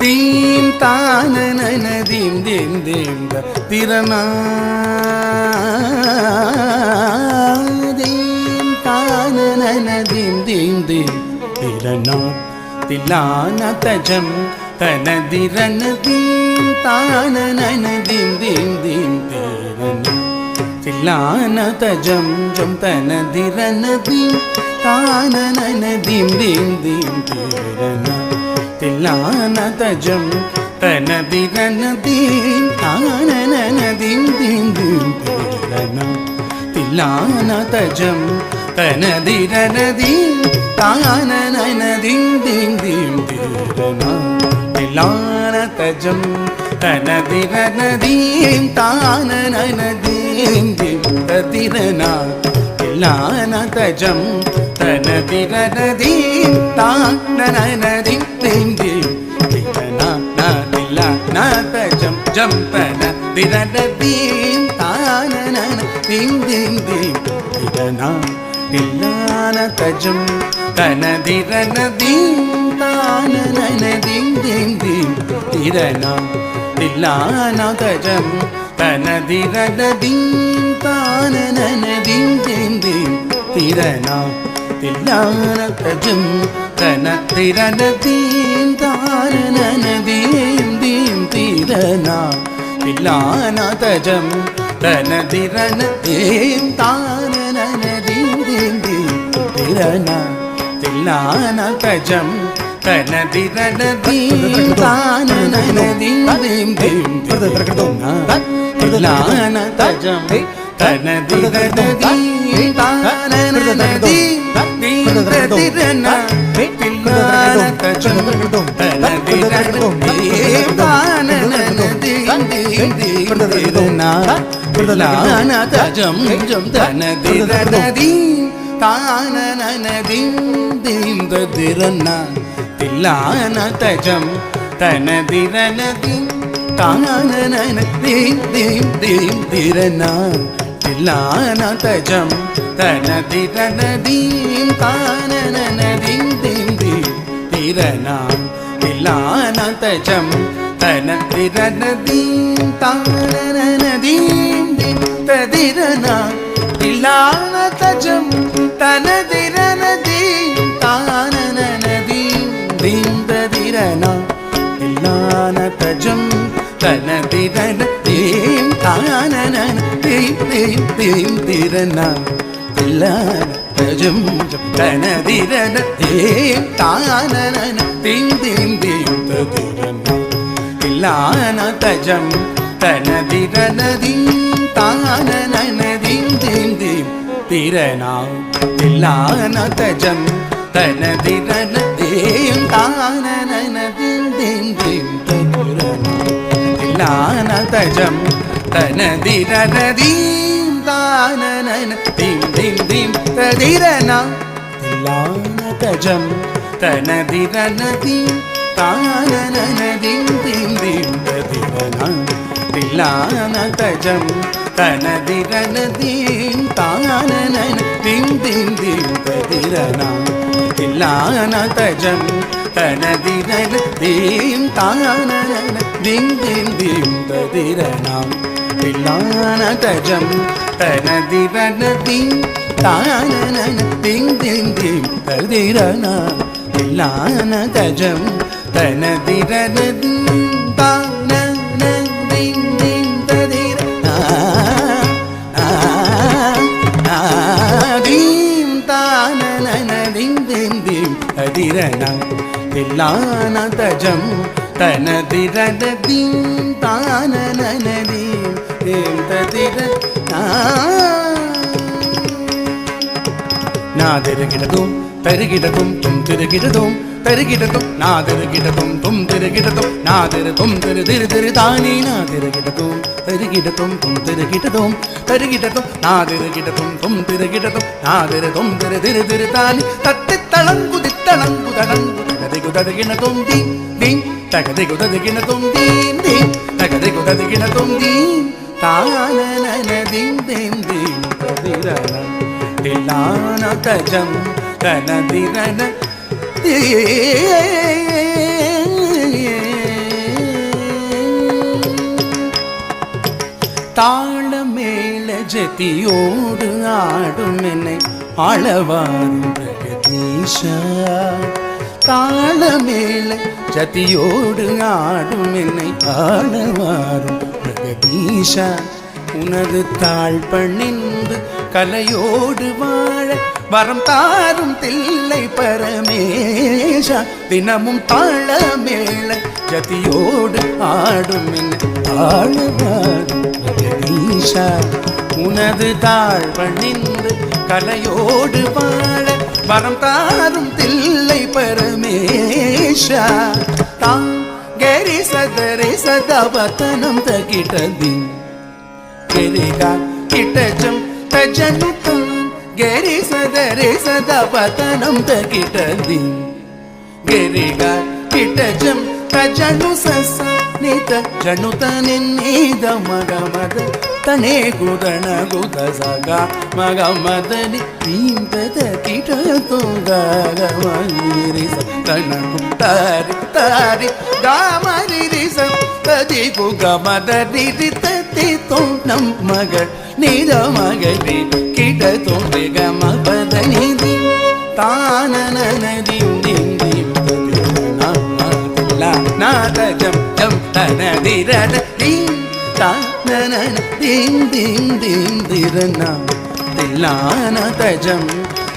theme தானன தீம் தீம் தீம் திரணா தீம் தானன தீம் தீம் தீம் திரணா தில்லான தஜம் தனதிரண தீம் தானன தீம் தீம் தீம் திரணா தில்லான தஜம் ஜம் தனதிரண தீம் தானன தீம் தீம் தீம் திரணா தில்லான தஜம் தனதிரண தீம் தானன தீம் தீம் தீம் திரணா தில்லான தஜம் தனதிரண தீம் தானன தீம் தீம் தீம் திரணா தில்லான தஜம் தனதிரண தீம் தானன தீம் தீம் திரணா தில்லான தஜம் தனதிரண தீம் தானன தீம் தீம் தீம் திரணா தில்லான தஜம் ஜம் தனதிரண தீம் தானன தீம் தீம் தீம் திரணா தில்லான தஜம் தனதிரண தீம் தானன தீம் தீம் தீம் திரணா தில்லான தஜம் தனதிரண தீம் தானன தீம் தீம் தீம் திரணா தில்லான தஜம் தனதிரண தீம் தானன தீம் தீம் திரணா தில்லான தஜம் தனதிரண தீம் தானன தீம் தீம் தீம் திரணா தில்லான தஜம் தனதிரண தீம் தானன தீம் தீம் தீம் திரணா தில்லான தஜம் தனதிரண தீம் தானன தீம் தீம் திரணா தில்லான தஜம் தனதிரண தீம் தானன தீம் தீம் தீம் திரணா தில்லான தஜம் ஜம் தனதிரண தீம் தானன தீம் தீம் திரணா தில்லான தஜம் தனதிரண தீம் தானன தீம் தீம் தீம் திரணா தில்லான தஜம் தனதிரண தீம் தானன தீம் தீம் தீம் திரணா தில்லான தஜம் தனதிரண தீம் தானன தீம் தீம் திரணா தில்லான தஜம் தனதிரண தீம் தானன தீம் தீம் திரணா தில்லான தஜம் தனதிரண தீம் தானன தீம் தீம் தீம் திரணா தில்லான தஜம் தனதிரண தீம் தானன தீம் தீம் தீம் திரணா தில்லான தஜம் தனதிரண தீம் தானன தீம் தீம் தீம் திரணா தில்லான தஜம் தனதிரண தீம் தானன தீம் தீம் தீம் திரணா தில்லான தஜம் தனதிரண தீம் தானன தீம் தீம் தீம் திரணா தில்லான தஜம் தனதிரண தீம் தானன தீம் தீம் தீம் திரணா தில்லான தஜம் தனதிரண தீம் தானன தீம் தீம் தீம் திரணா தில்லான தஜம் தனதிரண தீம் தானன தீம் தீம் தீம் திரணா தில்லான தஜம் தனதிரண தீம் தானன தீம் தீம் தீம் திரணா தில்லான தஜம் தனதிரண தீம் தானன தீம் தீம் திரணா தீம் தானன தீம் தீம் தீம் திரணா தில்லான தஜம் தனதிரண தீம் தானன தீம் தீம் திரணா நாதிருகிடதும் தருகிடதும் தும் திருகிடதும் தருகிடதும் நாதிருகிடதும் தும் திருகிடதும் நாதிரு தும் திரு திரு திரு தானே நாதிருகிடதும் தருகிடதும் தும் திருகிடதும் தருகிடதும் நாதிருகிடதும் தும் திருகிடதும் நாதிரு தும் திரு திரு திரு தானே தத்தி தளங்குதி தளங்கு தளங்கு தகதிகு ததுகினதும் தீம் தீம் தகதிகு ததுகினதும் தீம் தீம் தகதிகு ததுகினதும் தீம் தானன தீம் தீம் தீம் திரணா தில்லான தஜம் தனதிரண ஜெத்தியோடு ஆடும் என்னை ஆளவாரும் பிரகதீஷா தாளமேள ஜதியோடு ஆடும் என்னை ஆளவாரும் பிரகதீஷா உனது தாழ் பணிந்து கலையோடு வாழ வரம் தாரும் தில்லை பரமேஷா தினமும் தாளமேள ஜதியோடு ஆடும் என்னை ஆளவாரும் பிரகதீஷா உனது தாழ் பணிந்து கலையோடு வாழ வரம் தாரும் தில்லை பரமேஷா தாம் கரி சதரை சதாவத்தனம் தகிட்டதி கரிகா கிட்டஜம் தஜனுதம் கரி சதரை சதாவத்தனம் தகிட்டதி கரிகா கிட்டஜம் தஜனு சச நித ஜனுத நின்னித மகமத தனே குதன குத சக மகமதனி தீந்தத கிட துங்கமயிரி சதனகும் தாரி தாரி காமரிரி சததி குகமதரி ரிததி தோணம் மகள் நித மகரி கிட தோன்றி கமபதனி தி தானனதி நாதஜம் ஜம் தனதிரத தீம் தானன தீம் தீம் தீம் திரனா தில்லானதஜம்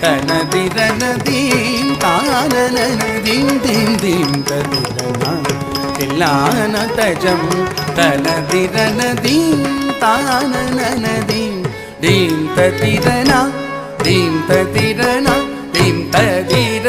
தனதிரன தீம் தானன தீம் தீம் தீம் ததிரனா தில்லானதஜம் தனதிரன தீம் தானன தீம் தீம் ததிரனா தீம் ததிரனா தீம் ததிர